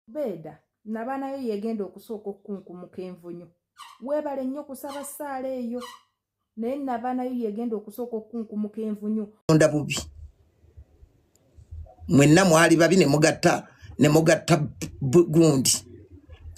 Beda nabanayo yegenda okusooka okukunkumuka envunyu weebale nnyo kusaba ssaala eyo naye nabanayo yegenda okusooka okukunkumuka envunyu onda bubi mwenna mwali babi ne mugatta gundi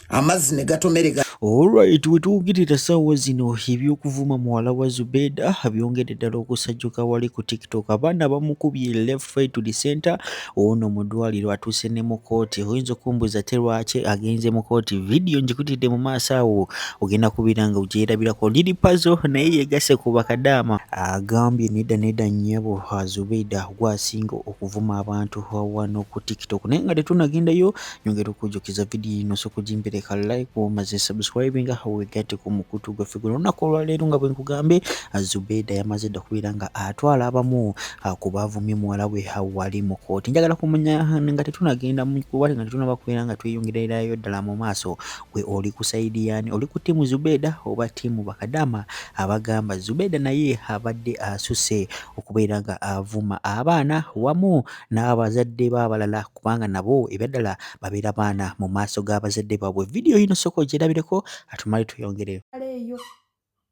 amazzi ne gatomerega. Alright, wetuwugirira ssaawa zino eby'okuvuma muwala wa Zubeda byongedde ddala okusajjuka wali ku TikTok. Abaana bamukubye left right to the center, ono mu ddwaliro atuuse ne mu kooti. Oyinza okumbuuza te lwaki agenze mu kooti. Vidiyo ngikutidde mu maaso awo, ogenda kubeera nga ogyerabirako. Liri Puzzle naye yegasse ku bakadaama, agambye nedda nnyabo Zubeda gwasinga okuvuma abantu wano ku TikTok. Naye nga tetunagendayo, nyongera okujjukiza vidiyo ino sokugimpereka like omaze subscribing wegate ku mukutu gwaffe guno olunaku olwaleero nga bwe nkugambe Zubeda yamaze dda kubeera nga atwala abamu ku baavumye muwala we wali mu kooti. Njagala kumanya nga tetunagenda kuba nga tetunaba kubeera nga tweyongererayo ddala mu maaso, gwe oli ku sayidi yaani? Oli ku ttiimu Zubeda oba ttiimu bakadaama abagamba Zubeda naye abadde asusse okubeera nga avuma abaana wamu n'abazadde b'abalala kubanga nabo ebyaddala babeera baana mu maaso g'abazadde baabwe. Vidiyo yino sooka ogyerabireko atumale tuyongereyo. Eyo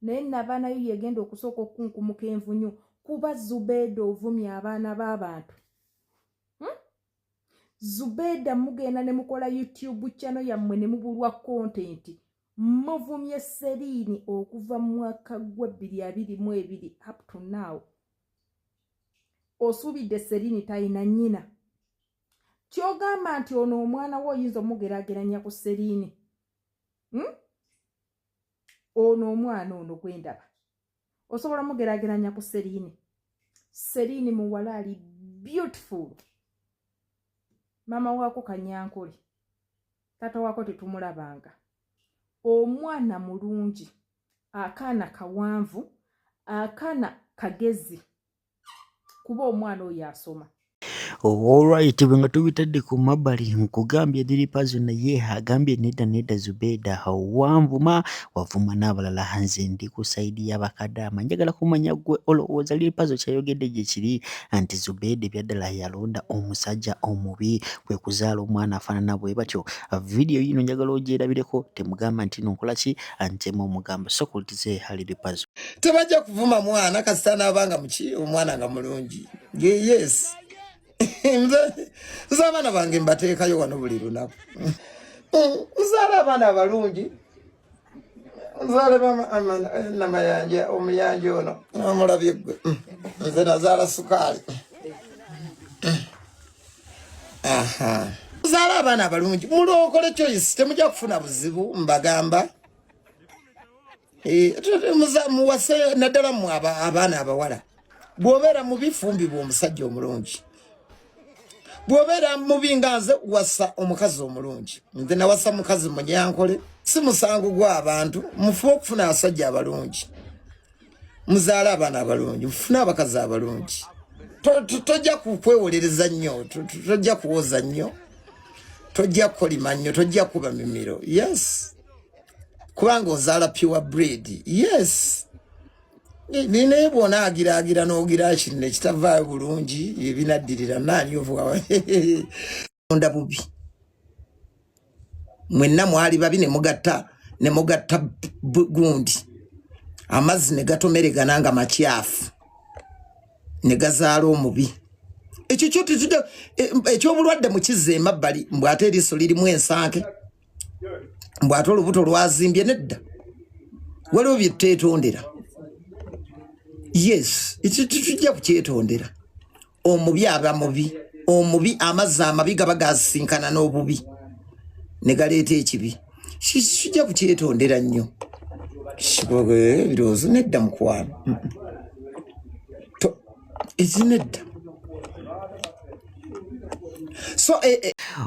naye nabanayo yegenda okusooka okukunkumuka envunyu kuba Zubeda ovumye abaana b'abantu. Zubeda mugenda ne mukola YouTube channel yammwe ne mubulwa content. Muvumye Serini okuva mu mwaka gwa 2022 up to now. Osuubidde Serini talina nnyina. Kyogamba nti ono omwana wo oyinza omugeraageranya ku Serini. Ono omwana ono gwendaba osobola mugeraageranya ku Serini. Serini muwala ali beautiful. Mama wako Kanyankole, tata wako tetumulabanga. Omwana mulungi, akaana kawanvu, akaana kagezi, kuba omwana oyo asoma. Alright, bwe nga tubitadde ku mabbali nkugambye Liri Puzzle naye agambye nedda Zubeda wanvuma wavuma n'abalala, nze ndi ku sayidi y'abakadaama. Njagala kumanya gwe olowooza Liri Puzzle kyayogedde gye kiri nti Zubeda ebyaddala yalonda omusajja omubi kwe kuzaala omwana afaanana bwe batyo. Vidiyo yino njagala ogyerabireko, temugamba nti nonkola ki ntema omugamba. Sokulitize Liri Puzzle. Tebajja kuvuma mwana kasita n'abanga muki omwana nga mulungi. Yes. Nze abaana bange mbateekayo wano buli lunaku. Nzaala abaana abalungi. Nzaala namayanja omuyanja ono. Omulabye gwe. Nze nazaala sukaali. Nzaala abaana abalungi. Mulokole choice temujja kufuna buzibu mbagamba. Muwase naddala mu abaana abawala. Bw'obeera mu bifumbi bw'omusajja omulungi. Bw'obeera mubi nganze wasa omukazi omulungi. Nze nawasa mukazi Munyankole, si musango gw'abantu, mufube okufuna abasajja abalungi. Muzaala abaana abalungi, mufune abakazi abalungi. Tojja kukwewolereza nnyo, tojja kuwoza nnyo, tojja kukolima nnyo, tojja kuba mimiro. Yes. Kubanga ozaala pure breed. Yes. Nine bona agira n'ogira kinne kitavaayo bulungi ebinaddirira nani ovuga onda bubi mwenna mwali babi ne mugatta gundi amazzi ne gatomerega nanga makyafu ne gazaala omubi. Ekyo kyoti tujja ekyobulwadde mukize emabbali mbwate eriiso lirimu ensanke mbwate olubuto lwazimbye nedda waliwo byeteetondera. Yes, tujja kukyetondera. Omubi aba mubi, omubi amazzi amabi gaba gasinkana n'obubi ne galeeta ekibi. Tujja kukyetondera nnyo. Kiboge birowoozo nedda mukwano. Ezinedda. So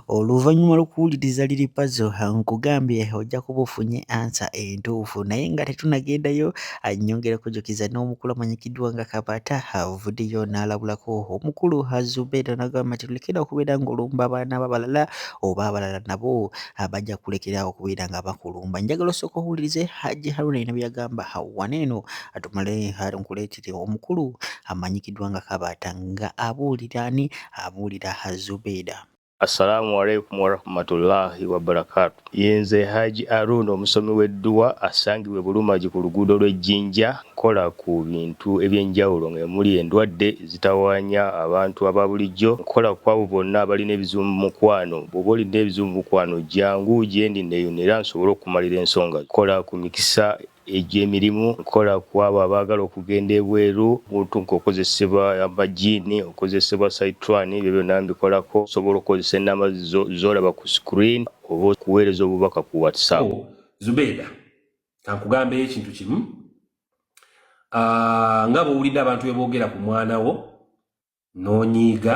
oluvannyuma lw'okuwuliriza Liri Puzzle nkugambye ojja kuba ofunye ansa entuufu, naye nga tetunagendayo nyongera kujjukiza n'omukulu amanyikiddwa nga Kabata vidiyo n'alabulako omukulu Zubeda n'agamba nti lekera okubeera ng'olumba abaana b'abalala oba abalala nabo bajja kulekerawo okubeera nga bakulumba. Njagala osooka owulirize Hajji Haruna ayina bye yagamba waneeno atumale nkuleetere omukulu amanyikiddwa nga Kabata nga abuulira Zubeda. Assalamu alaikum wa rahmatullahi wa barakatuh. Yenze Haji Aruno omusomi w'edduwa asangibwe Bulumagi ku luguudo lw'Ejjinja nkola ku bintu ebyenjawulo ng'emuli endwadde zitawaanya abantu aba bulijjo nkola ku abo bonna abalina ebizibu mu mukwano. Bw'oba olina ebizibu mu mukwano jangu gyendi neeyonera nsobole okumalira ensonga. Nkola ku mikisa egy'emirimu nkola ku abo abaagala okugenda ebweru muntu nk'okozesebwa amajiini okozesebwa saitwani ebyo byonna mbikolako osobola okozesa ennamba z'olaba ku screen oba okuweereza obubaka ku WhatsApp. Zubeda kankugambe ekintu kimu nga bw'owulidde abantu beboogera ku mwana wo n'onyiiga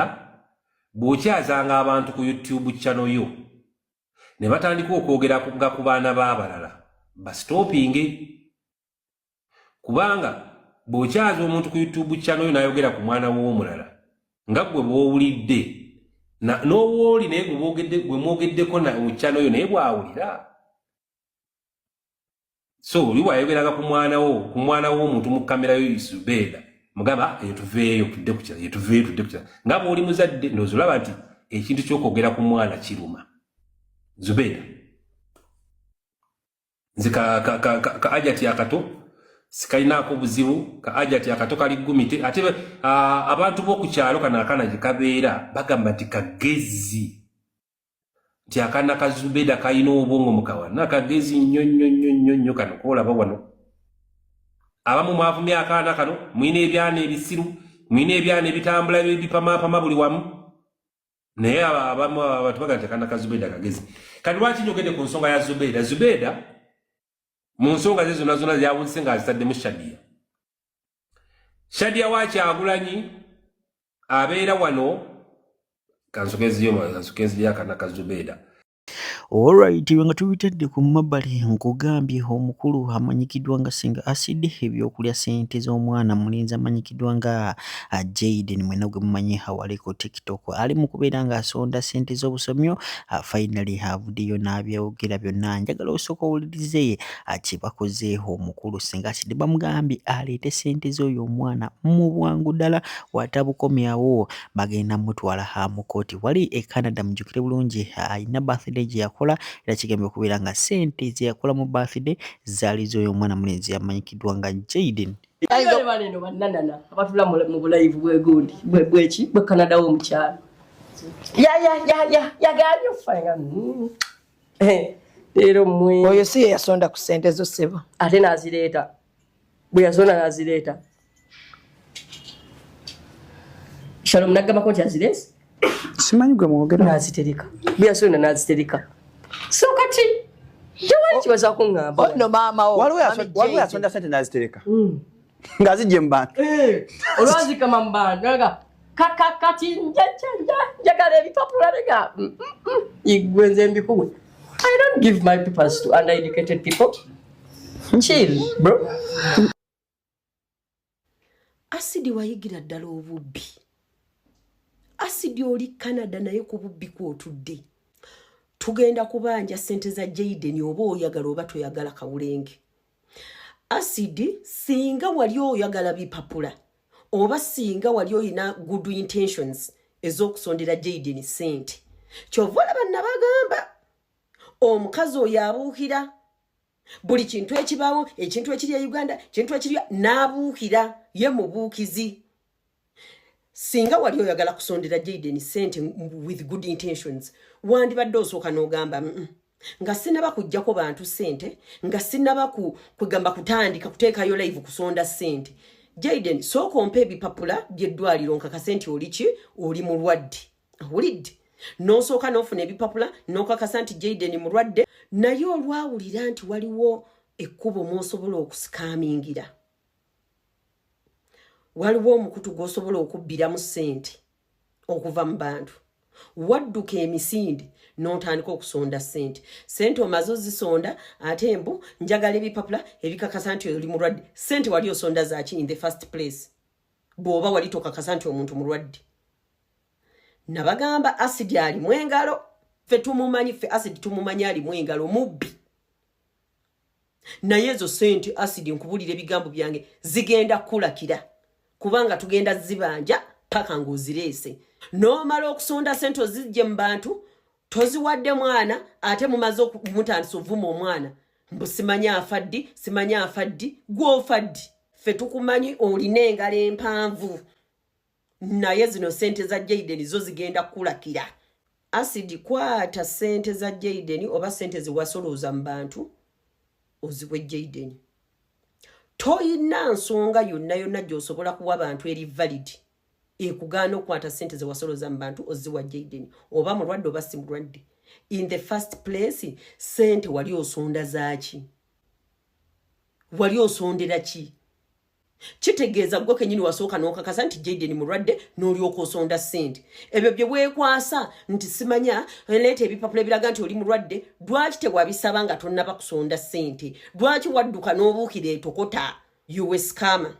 bw'okyazanga abantu ku YouTube channel yo ne batandika okwogera ku baana b'abalala bastopinge kubanga bw'okyaza omuntu ku YouTube channel yo n'ayogera ku mwana w'omulala nga gwe bw'owulidde n'owooli naye gwe mwogeddeko mu channel yo naye bw'awulira so oli wayogeranga ku mwana w'omuntu mu kamera yo Zubeda mugamba eyo tuveeyo tudde ku kirala tudde ku kirala nga bw'oli muzadde ndowooza olaba nti ekintu ky'okwogera ku mwana kiruma Zubeda nze ka ajati akato sikalinaako buzibu ka ajati akato kali gumite ate abantu b'oku kyalo kano akaana gye kabeera bagamba nti kagezi nti akaana ka Zubeda kalina obwongo mukawana kagezi nnyo kano koolaba wano abamu mwavumya akaana kano mwina ebyana ebisiru mwina ebyana ebitambula ebipamaapama buli wamu naye abamu abantu bagamba nti akaana ka Zubeda kagezi kati lwaki njogedde ku nsonga ya Zubeda mu nsonga ze zonna z'yawulise ng'azitaddemu Shadia wa Kyagulanyi abeera wano kansokezi y'akaana ka Zubeda. Alright, nga tubitadde ku mabbali nkugambye omukulu amanyikiddwa nga Singa Acid ebyokulya ssente z'omwana mulenzi amanyikiddwa nga Jayden mwena gwe mumanyi awali ku TikTok ali mu kubeera ng'asonda ssente z'obusomyo finally avuddeyo n'abyogera byonna njagala osooka owulirize kye bakoze omukulu Singa Acid bamugambye aleete ssente z'oyo omwana mu bwangu ddala watabukomyawo bagenda mutwala mu kooti wali e Canada mujjukire bulungi ayina birthday gye yakola era kigambye okubeera nga ssente ze yakola mu birthday zaali z'oyo omwana mulenzi amanyikiddwa nga Jayden. Baneno bannanana abatula mu bulayivu bwegundi bweki bwe Canada w'omukyalo yaganye ofanga leero mmwe oyo si yasonda ku ssente zo ssebo ate n'azireeta bwe yasonda n'azireeta Shalom nagambako nti azireese simanyi gwe mwogera n'azitereka bwe yasonda n'azitereka so kati jawali kibaza kuŋŋamba no maama wo waliwo yasonda ssente n'azitereka ng'azijje mu bantu olwazikama mu bantu kati njagala ebipapula lega igwe nze mbikuwe I don't give my papers to undereducated people. Chill, bro. Asidi wayigira ddala obubbi. Asidi oli Canada naye ku bubbi kw'otudde. Tugenda kubanja ssente za Jayden oba oyagala oba toyagala kawulenge. Asidi singa wali oyagala bipapula oba singa wali oyina good intentions ez'okusondera Jayden ssente. Kyova olaba nabagamba omukazi oyo abuukira buli kintu ekibaawo ekintu ekiri e Uganda kintu ekiri n'abuukira ye mubuukizi. Singa wali oyagala kusondera Jayden ssente with good intentions wandibadde osooka n'ogamba nga sinaba kujjako bantu ssente nga sinaba kugamba kutandika kuteekayo live kusonda ssente. Jayden sooka ompe ebipapula by'eddwaliro nkakase nti oli mulwadde awulidde n'osooka n'ofuna ebipapula n'okakasa nti Jayden mulwadde naye olwawulira nti waliwo ekkubo mw'osobola okusikaamingira waliwo omukutu gw'osobola okubbiramu ssente okuva mu bantu wadduka emisinde n'otandika okusonda ssente omaze ozisonda ate mbu njagala ebipapula ebikakasa nti oli mulwadde ssente wali osonda zaki in the first place bw'oba wali tokakasa nti omuntu mulwadde. Nabagamba Acid alimu engalo ffe tumumanyi ffe Acid tumumanyi alimu engalo mubbi naye ezo ssente Acid nkubulira ebigambo byange zigenda kulakira kubanga tugenda zibanja paka ng'ozirese n'omala okusonda sente ozijje mu bantu toziwadde mwana ate mumaze okumutandisa ovuma omwana mbu simanya afaddi gw'ofaddi ffe tukumanyi olina engalo empanvu naye zino sente za Jayden zo zigenda kulakira Acid kwata sente za Jayden oba sente ziwasolooza mu bantu ozibwe Jayden toyina nsonga yonna gy'osobola kuwa abantu eri valid ekugaana okwata sente ziwasolooza mu bantu oziwa Jayden oba mulwadde oba si mulwadde in the first place sente wali osonda zaaki wali osondera ki kitegeeza gwe kenyini wasooka n'okakasa nti Jayden mulwadde n'olyoka osonda sente ebyo bye weekwasa nti simanya leeta ebipapula ebiraga nti oli mulwadde lwaki tewabisaba nga tonnaba kusonda sente lwaki wadduka n'obuukira etokota US scammer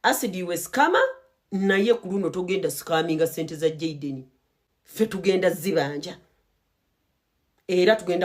Acid US scammer naye ku luno togenda scaminga sente za Jayden ffe tugenda zibanja era tugenda